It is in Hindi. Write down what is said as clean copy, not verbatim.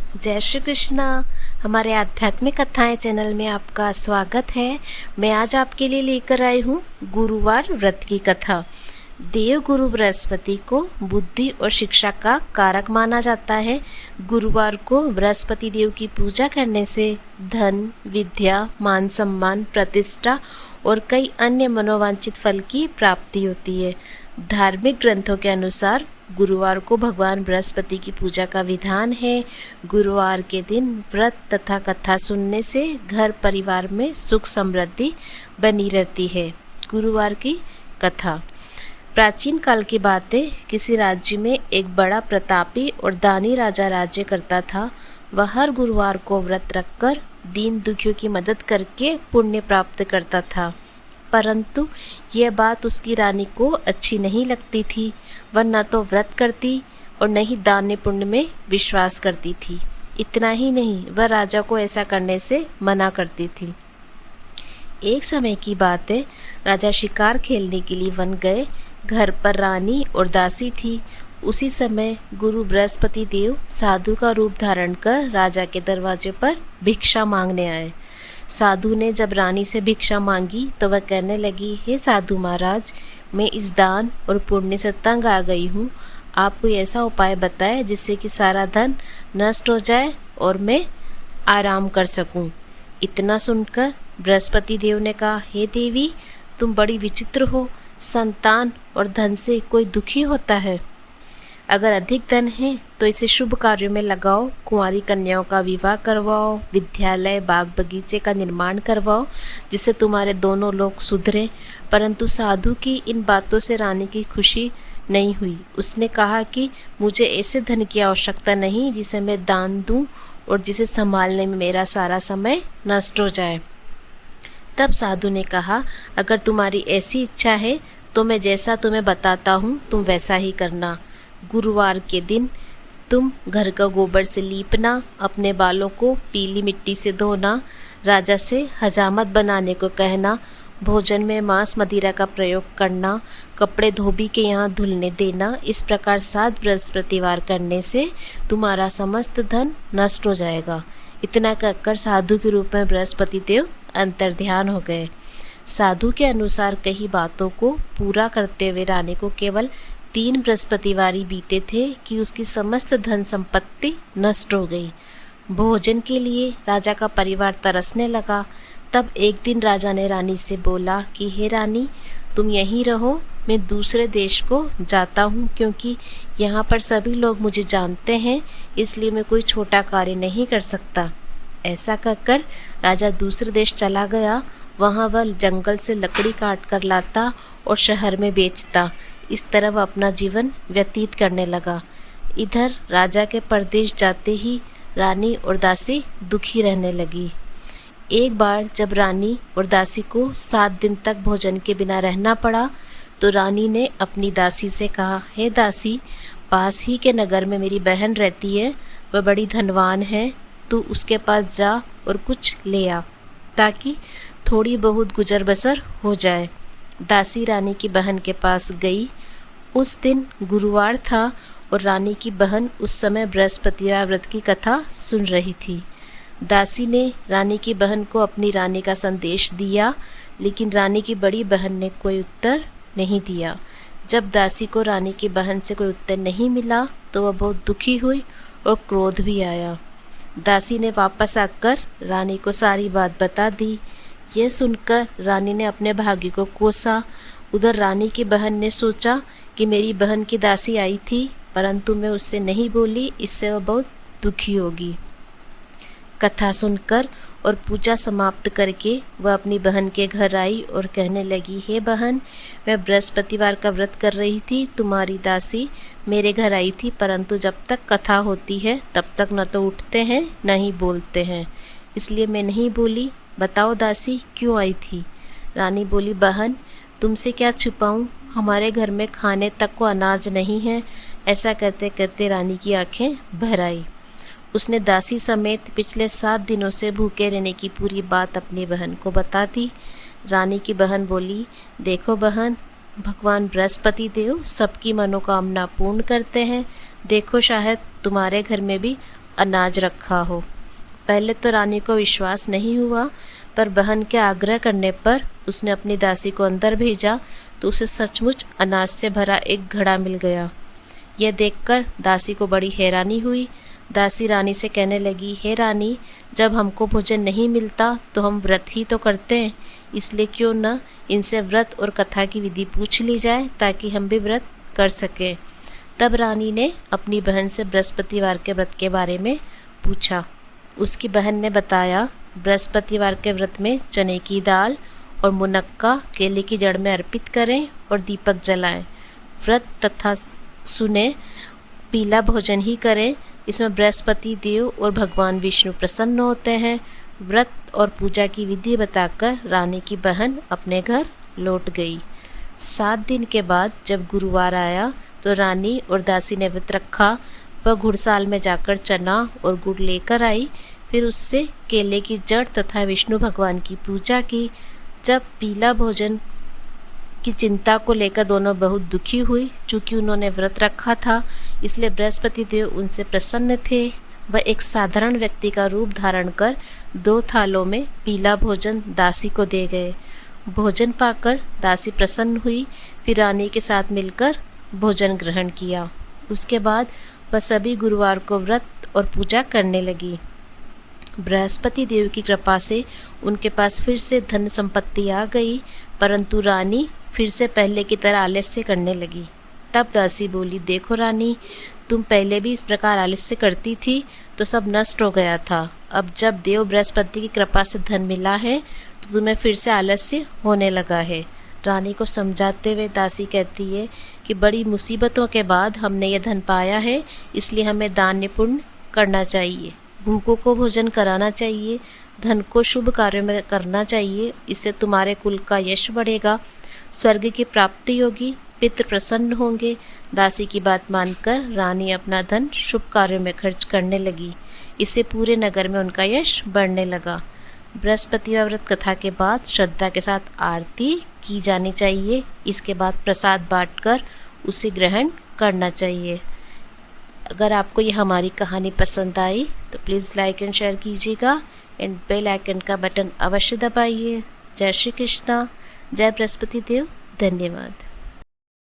जय श्री कृष्णा। हमारे आध्यात्मिक कथाएं चैनल में आपका स्वागत है। मैं आज आपके लिए लेकर आई हूँ गुरुवार व्रत की कथा। देव गुरु बृहस्पति को बुद्धि और शिक्षा का कारक माना जाता है। गुरुवार को बृहस्पति देव की पूजा करने से धन, विद्या, मान सम्मान, प्रतिष्ठा और कई अन्य मनोवांछित फल की प्राप्ति होती है। धार्मिक ग्रंथों के अनुसार गुरुवार को भगवान बृहस्पति की पूजा का विधान है। गुरुवार के दिन व्रत तथा कथा सुनने से घर परिवार में सुख समृद्धि बनी रहती है। गुरुवार की कथा। प्राचीन काल की बात है। किसी राज्य में एक बड़ा प्रतापी और दानी राजा राज्य करता था। वह हर गुरुवार को व्रत रखकर दीन दुखियों की मदद करके पुण्य प्राप्त करता था, परंतु यह बात उसकी रानी को अच्छी नहीं लगती थी। वह न तो व्रत करती और न ही दान पुण्य में विश्वास करती थी। इतना ही नहीं, वह राजा को ऐसा करने से मना करती थी। एक समय की बात है। राजा शिकार खेलने के लिए वन गए। घर पर रानी और दासी थी। उसी समय गुरु बृहस्पति देव साधु का रूप धारण कर राजा के दरवाजे पर भिक्षा मांगने आए। साधु ने जब रानी से भिक्षा मांगी तो वह कहने लगी, हे साधु महाराज, मैं इस दान और पुण्य से तंग आ गई हूँ। आप कोई ऐसा उपाय बताएं जिससे कि सारा धन नष्ट हो जाए और मैं आराम कर सकूँ। इतना सुनकर बृहस्पति देव ने कहा, हे देवी, तुम बड़ी विचित्र हो। संतान और धन से कोई दुखी होता है? अगर अधिक धन है तो इसे शुभ कार्यों में लगाओ। कुंवारी कन्याओं का विवाह करवाओ, विद्यालय, बाग बगीचे का निर्माण करवाओ, जिससे तुम्हारे दोनों लोग सुधरें। परंतु साधु की इन बातों से रानी की खुशी नहीं हुई। उसने कहा कि मुझे ऐसे धन की आवश्यकता नहीं जिसे मैं दान दूं और जिसे संभालने में मेरा सारा समय नष्ट हो जाए। तब साधु ने कहा, अगर तुम्हारी ऐसी इच्छा है तो मैं जैसा तुम्हें बताता हूँ तुम वैसा ही करना। गुरुवार के दिन तुम घर का गोबर से लीपना, अपने बालों को पीली मिट्टी से धोना, राजा से हजामत बनाने को कहना, भोजन में मांस मदिरा का प्रयोग करना, कपड़े धोबी के यहाँ धुलने देना। इस प्रकार 7 बृहस्पतिवार करने से तुम्हारा समस्त धन नष्ट हो जाएगा। इतना कहकर साधु के रूप में बृहस्पति देव अंतर्ध्यान हो गए। साधु के अनुसार कई बातों को पूरा करते हुए रानी को केवल 3 बृहस्पतिवार ही बीते थे कि उसकी समस्त धन संपत्ति नष्ट हो गई। भोजन के लिए राजा का परिवार तरसने लगा। तब एक दिन राजा ने रानी से बोला कि हे रानी, तुम यहीं रहो, मैं दूसरे देश को जाता हूँ, क्योंकि यहाँ पर सभी लोग मुझे जानते हैं, इसलिए मैं कोई छोटा कार्य नहीं कर सकता। ऐसा कहकर राजा दूसरे देश चला गया। वहाँ वह जंगल से लकड़ी काट कर लाता और शहर में बेचता। इस तरह वह अपना जीवन व्यतीत करने लगा। इधर राजा के परदेश जाते ही रानी और दासी दुखी रहने लगी। एक बार जब रानी और दासी को 7 दिन तक भोजन के बिना रहना पड़ा तो रानी ने अपनी दासी से कहा, हे दासी, पास ही के नगर में मेरी बहन रहती है, वह बड़ी धनवान है। तू उसके पास जा और कुछ ले आ, ताकि थोड़ी बहुत गुजर बसर हो जाए। दासी रानी की बहन के पास गई। उस दिन गुरुवार था और रानी की बहन उस समय बृहस्पतिवार व्रत की कथा सुन रही थी। दासी ने रानी की बहन को अपनी रानी का संदेश दिया, लेकिन रानी की बड़ी बहन ने कोई उत्तर नहीं दिया। जब दासी को रानी की बहन से कोई उत्तर नहीं मिला तो वह बहुत दुखी हुई और क्रोध भी आया। दासी ने वापस आकर रानी को सारी बात बता दी। यह सुनकर रानी ने अपने भाग्य को कोसा। उधर रानी की बहन ने सोचा कि मेरी बहन की दासी आई थी, परंतु मैं उससे नहीं बोली, इससे वह बहुत दुखी होगी। कथा सुनकर और पूजा समाप्त करके वह अपनी बहन के घर आई और कहने लगी, हे बहन, मैं बृहस्पतिवार का व्रत कर रही थी। तुम्हारी दासी मेरे घर आई थी, परंतु जब तक कथा होती है तब तक न तो उठते हैं न ही बोलते हैं, इसलिए मैं नहीं बोली। बताओ दासी, क्यों आई थी? रानी बोली, बहन, तुमसे क्या छुपाऊं, हमारे घर में खाने तक को अनाज नहीं है। ऐसा कहते कहते रानी की आंखें भर आई। उसने दासी समेत पिछले 7 दिनों से भूखे रहने की पूरी बात अपनी बहन को बता दी। रानी की बहन बोली, देखो बहन, भगवान बृहस्पति देव सबकी मनोकामना पूर्ण करते हैं। देखो, शायद तुम्हारे घर में भी अनाज रखा हो। पहले तो रानी को विश्वास नहीं हुआ, पर बहन के आग्रह करने पर उसने अपनी दासी को अंदर भेजा तो उसे सचमुच अनाज से भरा एक घड़ा मिल गया। यह देखकर दासी को बड़ी हैरानी हुई। दासी रानी से कहने लगी, हे रानी, जब हमको भोजन नहीं मिलता तो हम व्रत ही तो करते हैं, इसलिए क्यों न इनसे व्रत और कथा की विधि पूछ ली जाए ताकि हम भी व्रत कर सकें। तब रानी ने अपनी बहन से बृहस्पतिवार के व्रत के बारे में पूछा। उसकी बहन ने बताया, बृहस्पतिवार के व्रत में चने की दाल और मुनक्का केले की जड़ में अर्पित करें और दीपक जलाएं। व्रत तथा सुने पीला भोजन ही करें, इसमें बृहस्पति देव और भगवान विष्णु प्रसन्न होते हैं। व्रत और पूजा की विधि बताकर रानी की बहन अपने घर लौट गई। 7 दिन के बाद जब गुरुवार आया तो रानी और दासी ने व्रत रखा। वह घुड़साल में जाकर चना और गुड़ लेकर आई, फिर उससे केले की जड़ तथा विष्णु भगवान की पूजा की। जब पीला भोजन की चिंता को लेकर दोनों बहुत दुखी हुई। चूँकि उन्होंने व्रत रखा था इसलिए बृहस्पति देव उनसे प्रसन्न थे। वह एक साधारण व्यक्ति का रूप धारण कर 2 थालों में पीला भोजन दासी को दे गए। भोजन पाकर दासी प्रसन्न हुई, फिर रानी के साथ मिलकर भोजन ग्रहण किया। उसके बाद वह सभी गुरुवार को व्रत और पूजा करने लगी। बृहस्पति देव की कृपा से उनके पास फिर से धन संपत्ति आ गई, परंतु रानी फिर से पहले की तरह आलस्य करने लगी। तब दासी बोली, देखो रानी, तुम पहले भी इस प्रकार आलस्य करती थी तो सब नष्ट हो गया था। अब जब देव बृहस्पति की कृपा से धन मिला है तो तुम्हें फिर से आलस्य होने लगा है। रानी को समझाते हुए दासी कहती है कि बड़ी मुसीबतों के बाद हमने ये धन पाया है, इसलिए हमें दान पुण्य करना चाहिए, भूखों को भोजन कराना चाहिए, धन को शुभ कार्यों में करना चाहिए। इससे तुम्हारे कुल का यश बढ़ेगा, स्वर्ग की प्राप्ति होगी, पितृ प्रसन्न होंगे। दासी की बात मानकर रानी अपना धन शुभ कार्यों में खर्च करने लगी। इससे पूरे नगर में उनका यश बढ़ने लगा। बृहस्पतिवार व्रत कथा के बाद श्रद्धा के साथ आरती की जानी चाहिए। इसके बाद प्रसाद बांटकर उसे ग्रहण करना चाहिए। अगर आपको ये हमारी कहानी पसंद आई तो प्लीज़ लाइक एंड शेयर कीजिएगा एंड बेल आइकन का बटन अवश्य दबाइए। जय श्री कृष्णा, जय बृहस्पति देव, धन्यवाद।